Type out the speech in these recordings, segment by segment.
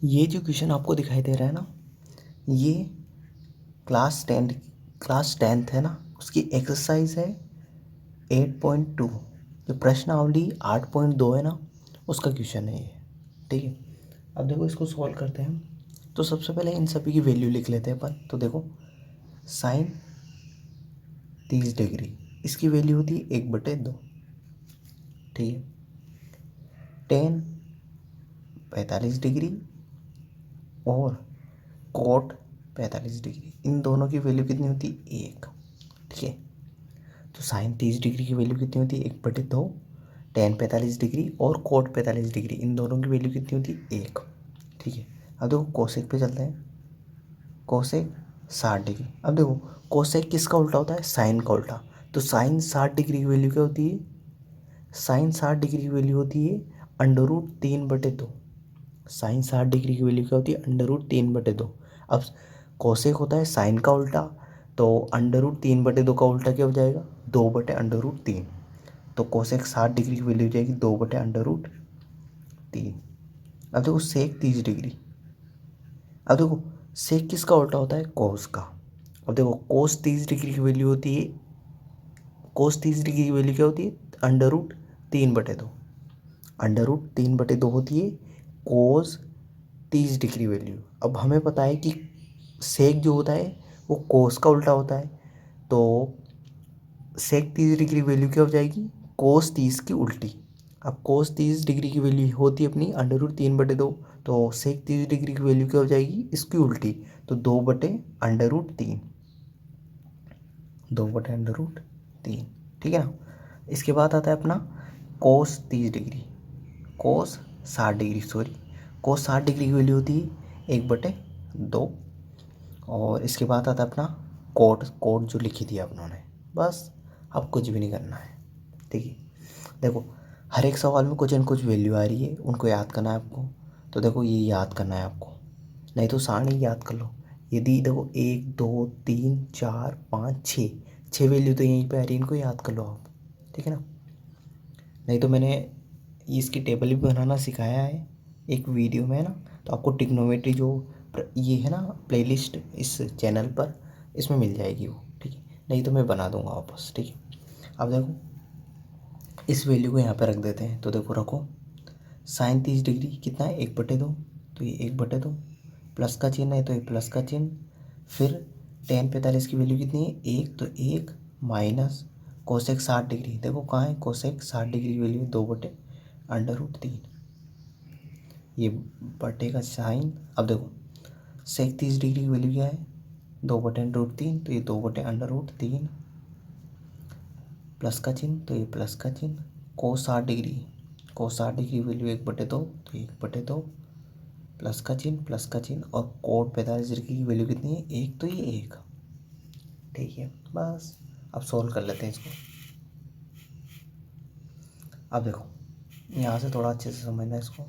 ये जो क्वेश्चन आपको दिखाई दे रहा है ना, ये क्लास टेंथ है ना, उसकी एक्सरसाइज है 8.2। जो प्रश्नावली 8.2 है ना, उसका क्वेश्चन है ये। ठीक है, अब देखो इसको सॉल्व करते हैं। तो सबसे पहले इन सभी की वैल्यू लिख लेते हैं अपन। तो देखो साइन 30 डिग्री, इसकी वैल्यू होती है 1/2। ठीक है, टेन 45 डिग्री और कोट 45 डिग्री, इन दोनों की वैल्यू कितनी होती है? 1। ठीक है, तो साइन 30 डिग्री की वैल्यू कितनी होती है? 1/2। टेन 45 डिग्री और कोट 45 डिग्री, इन दोनों की वैल्यू कितनी होती है? 1। ठीक है, अब देखो कोसेक पे चलते हैं। Cosec 60 degree. अब देखो कोसेक किसका उल्टा होता है? साइन का उल्टा। तो साइन 60 डिग्री की वैल्यू क्या होती है? साइन 60 डिग्री की वैल्यू होती है √3/2। साइन 60 डिग्री की वैल्यू क्या होती है? √3/2। अब कोसेक होता है साइन का उल्टा, तो √3/2 का उल्टा क्या हो जाएगा? 2/√3। तो कोसेक 60 डिग्री की वैल्यू हो जाएगी 2/√3। अब देखो सेक 30 डिग्री। अब देखो सेक किसका उल्टा होता है? कोस का। अब देखो कोस 30 डिग्री की वैल्यू होती है, कोस 30 डिग्री की वैल्यू क्या होती है? √3/2। √3/2 होती है कोस 30 डिग्री वैल्यू। अब हमें पता है कि सेक जो होता है वो कोस का उल्टा होता है, तो सेक 30 डिग्री वैल्यू क्या हो जाएगी? कोस 30 की उल्टी। अब कोस 30 डिग्री की वैल्यू होती है अपनी √3/2, तो सेक 30 डिग्री की वैल्यू क्या हो जाएगी? इसकी उल्टी, तो 2/√3। 2/√3। ठीक है ना। इसके बाद आता है अपना कोस 30 डिग्री, कोस 60 डिग्री, सॉरी कोस 60 डिग्री की वैल्यू होती है 1/2। और इसके बाद आता है अपना कोट, कोट जो लिखी थी अपनों ने। बस अब कुछ भी नहीं करना है। ठीक है, देखो हर एक सवाल में कुछ न कुछ वैल्यू आ रही है, उनको याद करना है आपको। तो देखो ये याद करना है आपको, नहीं तो सारणी याद कर लो। यदि देखो 1 2 3 4 5 6, 6 वैल्यू तो यहीं पे आ रही है, इनको याद कर लो आप। ठीक है ना, नहीं तो मैंने इसकी टेबल भी बनाना सिखाया है एक वीडियो में, है ना। तो आपको ट्रिग्नोमेट्री जो ये है ना प्लेलिस्ट इस चैनल पर, इसमें मिल जाएगी वो। ठीक है, नहीं तो मैं बना दूंगा वापस। ठीक है, अब देखो इस वैल्यू को यहाँ पे रख देते हैं। तो देखो रखो, साइन 30 डिग्री कितना है? 1/2। तो ये 1/2, प्लस का चिन्ह है तो ये प्लस का चिन्ह। फिर टेन 45 की वैल्यू कितनी है? 1, तो 1 माइनस कोसेक 60 डिग्री। देखो कहाँ है कोसेक 60 डिग्री की वैल्यू? 2/√3। ये बटे का साइन। अब देखो सेक 30 डिग्री की वैल्यू क्या है? 2/√3, तो ये 2/√3 प्लस का चिन्ह, तो ये प्लस का चिन्ह। कोस 60 डिग्री, कोस 60 डिग्री वैल्यू 1/2, तो 1/2 प्लस का चिन्ह, प्लस का चिन्ह। और कोट 45 डिग्री की वैल्यू कितनी है? 1, तो ये 1। ठीक है, बस अब सोल्व कर लेते हैं इसको। अब देखो यहाँ से थोड़ा अच्छे से समझना है इसको।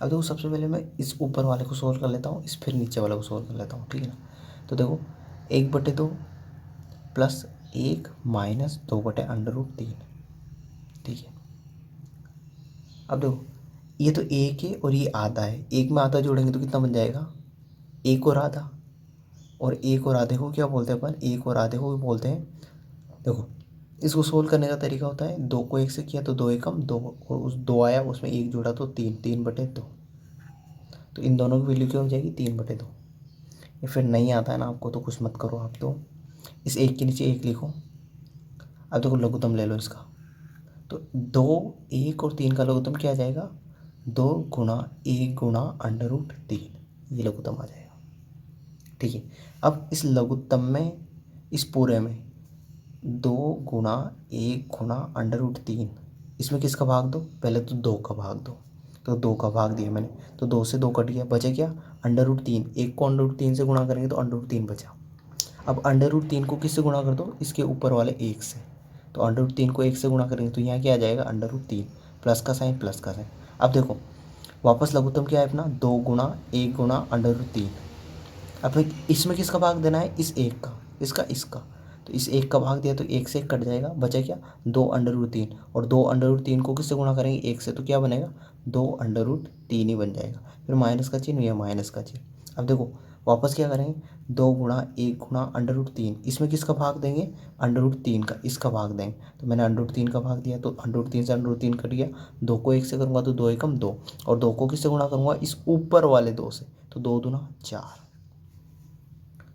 अब देखो सबसे पहले मैं इस ऊपर वाले को सोल्व कर लेता हूँ, इस फिर नीचे वाले को सोल्व कर लेता हूँ। ठीक है ना, तो देखो 1/2 प्लस 1 माइनस 2/√3। ठीक है, अब देखो ये तो एक है और ये आधा है, एक में आधा जोड़ेंगे तो कितना बन जाएगा? एक और आधा। और एक और आधे को क्या बोलते हैं अपन? एक और आधे को बोलते हैं, देखो इसको सोल्व करने का तरीका होता है, 2 को 1 से किया तो 2 एकम 2, और उस 2 आया उसमें 1 जोड़ा तो 3, 3/2। तो इन दोनों की वैल्यू क्या हो जाएगी? 3/2। ये फिर नहीं आता है ना आपको तो कुछ मत करो आप, तो इस एक के नीचे एक लिखो। अब देखो लघुत्तम ले लो इसका, तो 2 1 और 3 का लघुत्तम क्या आ जाएगा? 2 गुणा 1 गुणा √3, ये लघुत्तम आ जाएगा। ठीक है, अब इस लघुत्तम में, इस पूरे में 2 गुणा 1 गुणा √3, इसमें किसका भाग दो? पहले तो 2 का भाग दो, तो 2 का भाग दिया मैंने, तो 2 से 2 कट गया, बचे क्या? √3। 1 को √3 से गुणा करेंगे तो √3 बचा। अब √3 को किससे गुणा कर दो? इसके ऊपर वाले 1 से, तो √3 को 1 से गुणा करेंगे तो यहाँ क्या आ जाएगा? √3, प्लस का साइन, प्लस का साइन। अब देखो वापस लघुत्तम क्या है अपना? 2 गुणा 1 गुणा √3। अब इसमें किसका भाग देना है? इस एक का, इसका, इसका। तो इस एक का भाग दिया तो एक से एक कट जाएगा, बचा क्या 2√3, और 2√3 को किससे गुणा करेंगे 1 से, तो क्या बनेगा 2√3 ही बन जाएगा। फिर माइनस का चिन्ह, या माइनस का चिन्ह। अब देखो वापस क्या करेंगे 2 गुणा 1 गुणा √3, इसमें किसका भाग देंगे √3 का, इसका भाग देंगे। तो मैंने √3 का भाग दिया तो √3 से √3 कट गया, 2 को 1 से करूँगा तो 2 एकम 2, और 2 को किससे गुणा करूँगा इस ऊपर वाले 2 से, तो 2 दूना 4।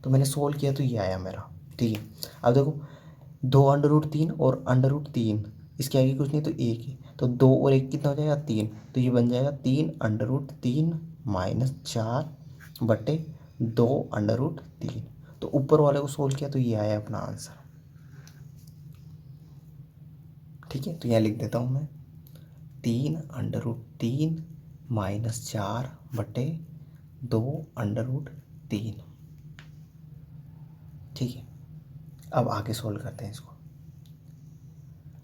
तो मैंने सोल्व किया तो ये आया मेरा, ठीक है। अब देखो 2√3 और √3 इसके आगे कुछ नहीं तो एक ही, तो 2 और 1 कितना हो जाएगा 3, तो ये बन जाएगा 3√3 माइनस 4 बटे 2√3। तो ऊपर वाले को सोल्व किया तो ये आया अपना आंसर, ठीक है। तो यहाँ लिख देता हूँ मैं 3√3 माइनस 4 बटे 2√3, ठीक है। अब आगे सोल्व करते हैं इसको।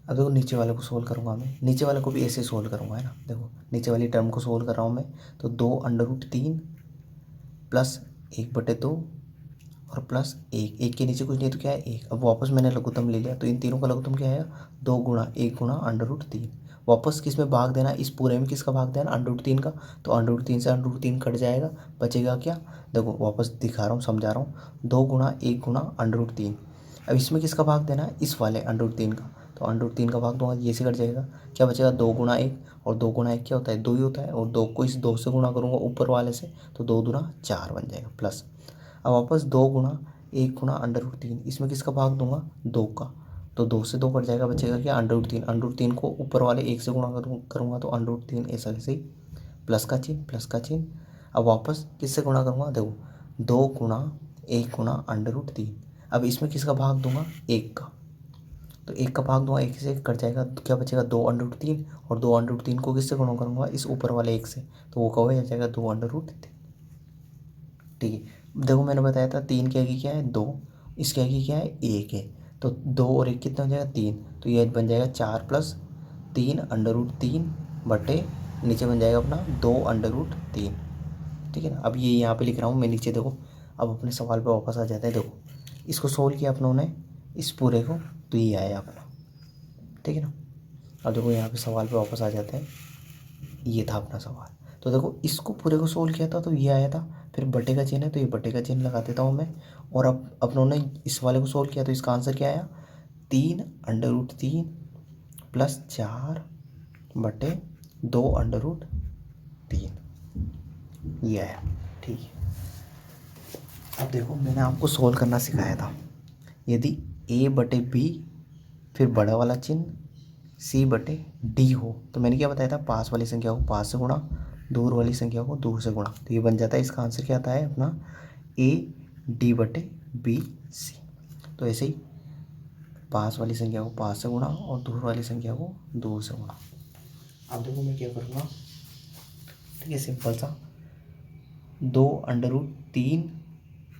अब देखो नीचे वाले को सोल्व करूँगा मैं, नीचे वाले को भी ऐसे सोल्व करूँगा, है ना। देखो नीचे वाली टर्म को सोल्व कर रहा हूँ मैं, तो 2√3 प्लस 1/2 और प्लस 1, 1 के नीचे कुछ नहीं तो क्या है 1। अब वापस मैंने लघुत्तम ले लिया, तो इन तीनों का लघुत्तम क्या है 2 गुणा 1 गुणा √3। वापस किस में भाग देना, इस पूरे में किसका भाग देना √3 का, तो √3 से √3 कट जाएगा, बचेगा क्या, देखो वापस दिखा रहा हूँ समझा रहा हूँ, 2 गुणा 1 गुणा √3। अब इसमें किसका भाग देना है इस वाले √3 का, तो √3 का भाग दूंगा ये से कट जाएगा, क्या बचेगा 2 गुणा 1, और 2 गुणा 1 क्या होता है 2 ही होता है, और 2 को इस 2 से गुणा करूँगा ऊपर वाले से, तो 2 दूना 4 बन जाएगा प्लस। अब वापस 2 गुणा 1 गुणा √3, इसमें किसका भाग दूंगा 2 का, तो 2 से 2 कट जाएगा, बचेगा क्या √3, √3 को ऊपर वाले 1 से गुणा करूँगा तो √3 ऐसा ऐसे ही प्लस का चिन्ह, प्लस का चिन्ह। अब वापस किससे गुणा करूँगा, देखो 2 गुणा 1 गुणा √3। अब इसमें किसका भाग दूंगा 1 का, तो 1 का भाग दूंगा 1 से कट जाएगा, तो क्या बचेगा 2√3, और 2√3 को किससे गुणा करूँगा इस ऊपर वाले 1 से, तो वो कहो आ जाएगा 2√3, ठीक है। देखो मैंने बताया था 3 के आगे क्या है 2, इसके आगे क्या है 1 है, तो 2 और 1 कितना हो जाएगा 3, तो ये बन जाएगा 4 प्लस 3√3 बटे नीचे बन जाएगा अपना 2√3, ठीक है ना। अब ये यहाँ पे लिख रहा हूँ मैं नीचे, देखो अब अपने सवाल पे वापस आ जाते हैं। देखो इसको सोल्व किया अपनों ने इस पूरे को, तो ये आया अपना, ठीक है ना। अब देखो यहाँ पे सवाल पे वापस आ जाते हैं, ये था अपना सवाल। तो देखो इसको पूरे को सोल्व किया था तो ये आया था, फिर बटे का चिन्ह है तो ये बटे का चिन्ह लगा देता हूँ मैं, और अब अपनों ने इस वाले को सोल्व किया तो इसका आंसर क्या आया 3√3 प्लस 4 बटे 2√3, ये आया, ठीक है। अब देखो मैंने आपको सोल्व करना सिखाया था, यदि a/b फिर बड़ा वाला चिन्ह c/d हो, तो मैंने क्या बताया था पास वाली संख्या को पास से गुणा, दूर वाली संख्या को दूर से गुणा, तो ये बन जाता है, इसका आंसर क्या आता है अपना a/d/b/c। तो ऐसे ही पास वाली संख्या को पास से गुणा और दूर वाली संख्या को दूर से गुणा। अब देखो मैं क्या करूँगा, ठीक है, सिंपल सा 2√3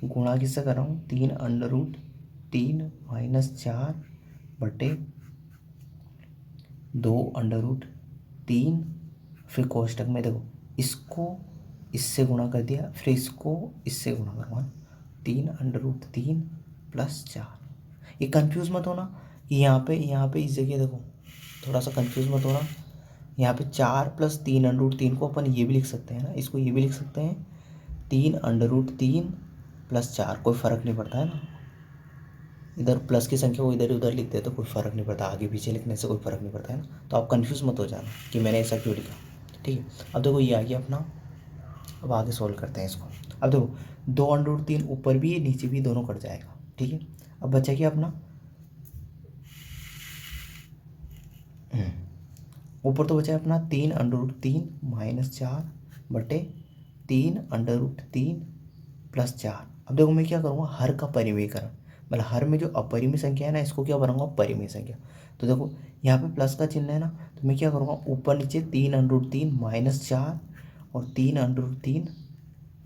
गुणा किससे कर रहा हूँ 3√3 माइनस 4 बटे 2√3, फिर कोष्टक में देखो इसको इससे गुणा कर दिया, फिर इसको इससे गुणा करूँगा 3√3 प्लस 4। ये कंफ्यूज मत होना कि यहाँ पे इस जगह देखो थोड़ा सा कंफ्यूज मत होना, यहाँ पे 4 प्लस 3√3 को अपन ये भी लिख सकते हैं ना, इसको ये भी लिख सकते हैं 3√3 प्लस 4, कोई फ़र्क नहीं पड़ता है ना, इधर प्लस की संख्या को इधर उधर लिख दे तो कोई फ़र्क नहीं पड़ता, आगे पीछे लिखने से कोई फ़र्क नहीं पड़ता है ना। तो आप कंफ्यूज मत हो जाना कि मैंने ऐसा क्यों लिखा, ठीक है। अब देखो ये आ गया अपना, अब आगे सोल्व करते हैं इसको। अब देखो 2√3 ऊपर भी नीचे भी दोनों कट जाएगा, ठीक है। अब बचा क्या अपना ऊपर तो बचा अपना 3√3 माइनस 4 बटे 3√3 प्लस 4। अब देखो मैं क्या करूँगा हर का परिमेयकरण, मतलब हर में जो अपरिमेय संख्या है ना इसको क्या बनाऊंगा परिमेय संख्या। तो देखो यहाँ पे प्लस का चिन्ह है ना, तो मैं क्या करूँगा ऊपर नीचे 3√3 माइनस 4 और 3√3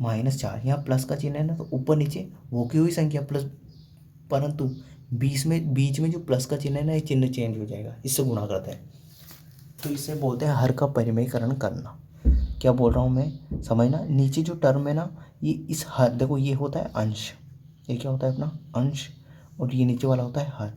माइनस 4, यहाँ प्लस का चिन्ह है ना तो ऊपर नीचे वो की हुई संख्या प्लस, परंतु बीच में जो प्लस का चिन्ह है ना ये चिन्ह चेंज हो जाएगा, इससे गुणा करते हैं, तो इसे बोलते हैं हर का परिमेयकरण करना। क्या बोल रहा हूँ मैं समझना, नीचे जो टर्म है ना ये इस हर, देखो ये होता है अंश, ये क्या होता है अपना अंश, और ये नीचे वाला होता है हर।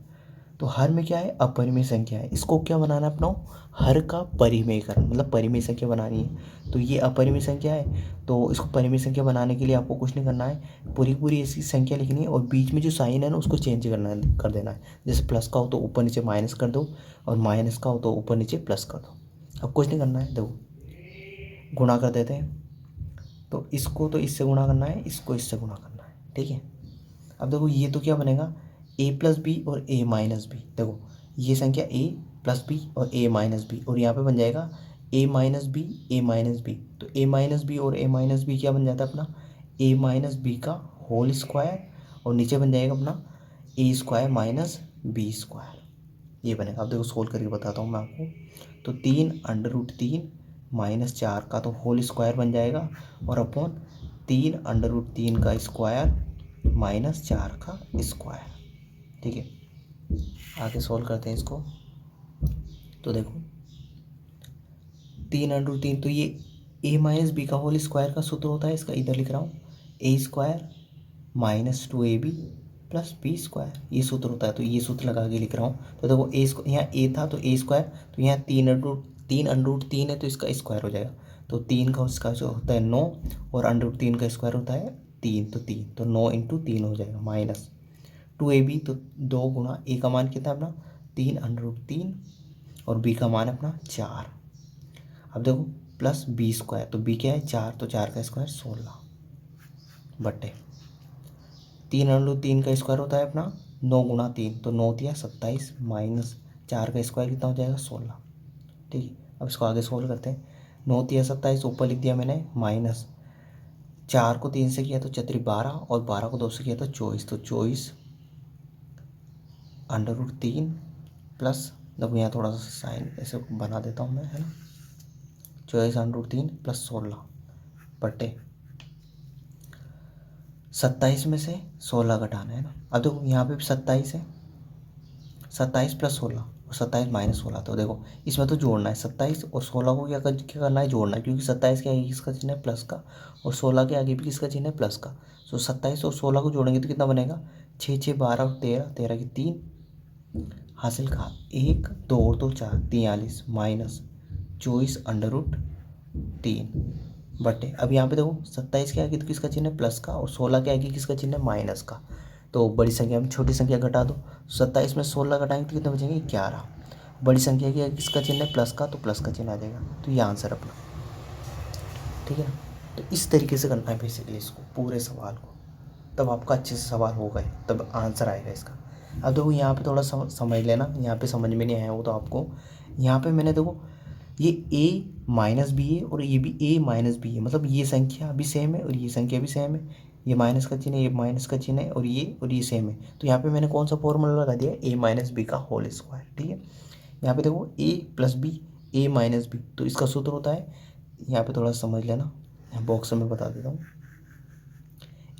तो हर में क्या है, अपरिमेय संख्या है, इसको क्या बनाना है अपना, हर का परिमेयकरण, मतलब परिमेय संख्या बनानी है। तो ये अपरिमेय संख्या है, तो इसको परिमेय संख्या बनाने के लिए आपको कुछ नहीं करना है, पूरी पूरी ऐसी संख्या लिखनी है और बीच में जो साइन है ना उसको चेंज कर देना है। जैसे प्लस का हो तो ऊपर नीचे माइनस कर दो, और माइनस का हो तो ऊपर नीचे प्लस कर दो। अब कुछ नहीं करना है, देखो गुणा कर देते हैं। तो इसको तो इससे गुणा करना है, इसको इससे गुणा करना है, ठीक है। अब देखो ये तो क्या बनेगा, a प्लस बी और a माइनस बी। देखो ये संख्या a प्लस बी और a माइनस बी, और यहाँ पे बन जाएगा a minus B a minus B. तो a माइनस बी और a माइनस बी क्या बन जाता है अपना, a माइनस बी का होल स्क्वायर, और नीचे बन जाएगा अपना a square minus B square, ये बनेगा। अब देखो सोल्व करके बताता हूँ मैं आपको। तो 3√3 माइनस 4 का तो होल स्क्वायर बन जाएगा, और अपॉन 3√3 का स्क्वायर माइनस 4 का स्क्वायर, ठीक है। आगे सोल्व करते हैं इसको। तो देखो 3√3, तो ये a माइनस बी का होल स्क्वायर का सूत्र होता है, इसका इधर लिख रहा हूँ, a square minus 2ab plus B square, ये सूत्र होता है। तो ये सूत्र लगा के लिख रहा हूँ। तो देखो यहाँ a था तो a स्क्वायर, तो यहाँ 3√3 है तो इसका स्क्वायर हो जाएगा। तो 3 का उसका जो होता है 9, और √3 का स्क्वायर होता है 3, तो 9 इंटू 3 हो जाएगा, माइनस 2ab, तो 2 गुणा a का मान कितना है अपना 3√3, और b का मान अपना 4। अब देखो प्लस बी स्क्वायर, तो b क्या है 4, तो 4 का स्क्वायर 16 बटे 3√3 का स्क्वायर होता है अपना 9 गुणा 3, तो 9 दिया 27 माइनस 4 का स्क्वायर कितना हो जाएगा 16, ठीक है। अब इसको आगे सोल्व करते हैं। 9 दिया 27, ऊपर लिख दिया मैंने माइनस 4 को 3 से किया तो 4×12, और 12 को 2 से किया तो 24, तो 24√3 प्लस, देखो यहाँ थोड़ा सा साइन ऐसे बना देता हूँ मैं, है ना, 24√3 प्लस 16 बटे 27 में से 16 घटाना है ना। अब देखो यहाँ पे भी 27 है, 27 प्लस 16 और 27 माइनस 16, तो देखो इसमें तो जोड़ना है 27 और 16 को क्या करना है, जोड़ना है, क्योंकि 27 के आगे किसका चिन्ह है प्लस का, और 16 के आगे भी किसका चिन्ह है प्लस का। तो 27 और 16 को जोड़ेंगे तो कितना बनेगा, 6 6 12 और 13, 13 की 3 हासिल का 1 2 और 2 4, 43 माइनस 24√3 बटे, अब यहाँ पे देखो 27 के आगे तो किसका चिन्ह है प्लस का, और 16 के आगे किसका चिन्ह है माइनस का। तो बड़ी संख्या में छोटी संख्या घटा दो, 27 में 16 घटाएंगे तो कितने बचेंगे 11। बड़ी संख्या के आगे किसका चिन्ह है प्लस का, तो प्लस का चिन्ह आ जाएगा, तो ये आंसर अपना, ठीक है ना। तो इस तरीके से करना है बेसिकली इसको, पूरे सवाल को, तब आपका अच्छे से सवाल होगा ही, तब आंसर आएगा इसका। अब देखो यहाँ पे थोड़ा समझ लेना, यहाँ पे समझ में नहीं आया हो तो आपको, यहाँ पे मैंने देखो ये a माइनस बी है और ये भी a माइनस बी है, मतलब ये संख्या भी सेम है और ये संख्या भी सेम है, ये माइनस का चिन्ह है, ये माइनस का चिन्ह है, और ये सेम है। तो यहाँ पे मैंने कौन सा फॉर्मूला लगा दिया, a माइनस बी का होल स्क्वायर, ठीक है। यहाँ पे देखो a plus B a minus B, तो इसका सूत्र होता है, यहाँ पे थोड़ा समझ लेना, बॉक्स में बता देता हूँ,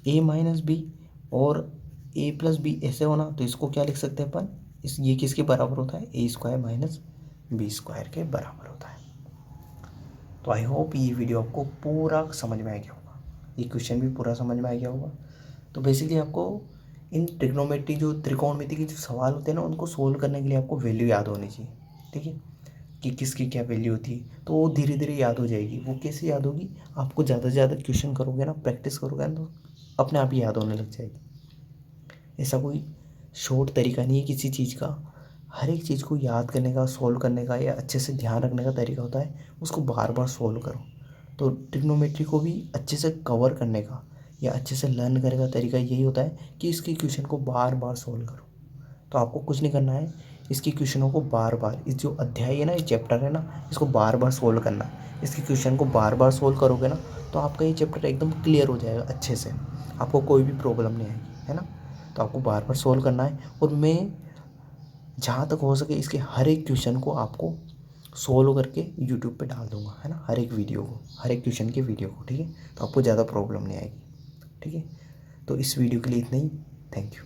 a माइनस बी और a प्लस बी ऐसे होना, तो इसको क्या लिख सकते हैं अपन, ये किसके बराबर होता है, a square minus B square के बराबर होता है। तो आई होप ये वीडियो आपको पूरा समझ में आ गया होगा, ये क्वेश्चन भी पूरा समझ में आ गया होगा। तो बेसिकली आपको इन ट्रिग्नोमेट्री जो त्रिकोणमिति के जो सवाल होते हैं ना, उनको सोल्व करने के लिए आपको वैल्यू याद होनी चाहिए, ठीक है, कि किसकी क्या वैल्यू होती है, तो वो धीरे धीरे याद हो जाएगी। वो कैसे याद होगी, आपको ज़्यादा से ज़्यादा क्वेश्चन करोगे ना, प्रैक्टिस करोगे ना, तो अपने आप ही याद होने लग जाएगी। ऐसा कोई शॉर्ट तरीका नहीं है किसी चीज़ का, हर एक चीज़ को याद करने का, सोल्व करने का, या अच्छे से ध्यान रखने का तरीका होता है, उसको बार बार सोल्व करो। तो ट्रिग्नोमेट्री को भी अच्छे से कवर करने का या अच्छे से लर्न करने का तरीका यही होता है कि इसके क्वेश्चन को बार बार सोल्व करो। तो आपको कुछ नहीं करना है, इसके क्वेश्चनों को बार बार, इस जो अध्याय है ना, ये चैप्टर है ना, इसको बार बार सोल्व करना। इसके क्वेश्चन को बार बार सोल्व करोगे ना, तो आपका ये चैप्टर एकदम क्लियर हो जाएगा अच्छे से, आपको कोई भी प्रॉब्लम नहीं आएगी, है ना। तो आपको बार बार सोल्व करना है, और मैं जहाँ तक हो सके इसके हर एक क्वेश्चन को आपको सोल्व करके यूट्यूब पे डाल दूंगा, है ना, हर एक वीडियो को, हर एक क्वेश्चन के वीडियो को, ठीक है। तो आपको ज़्यादा प्रॉब्लम नहीं आएगी, ठीक है। तो इस वीडियो के लिए इतना ही, थैंक यू।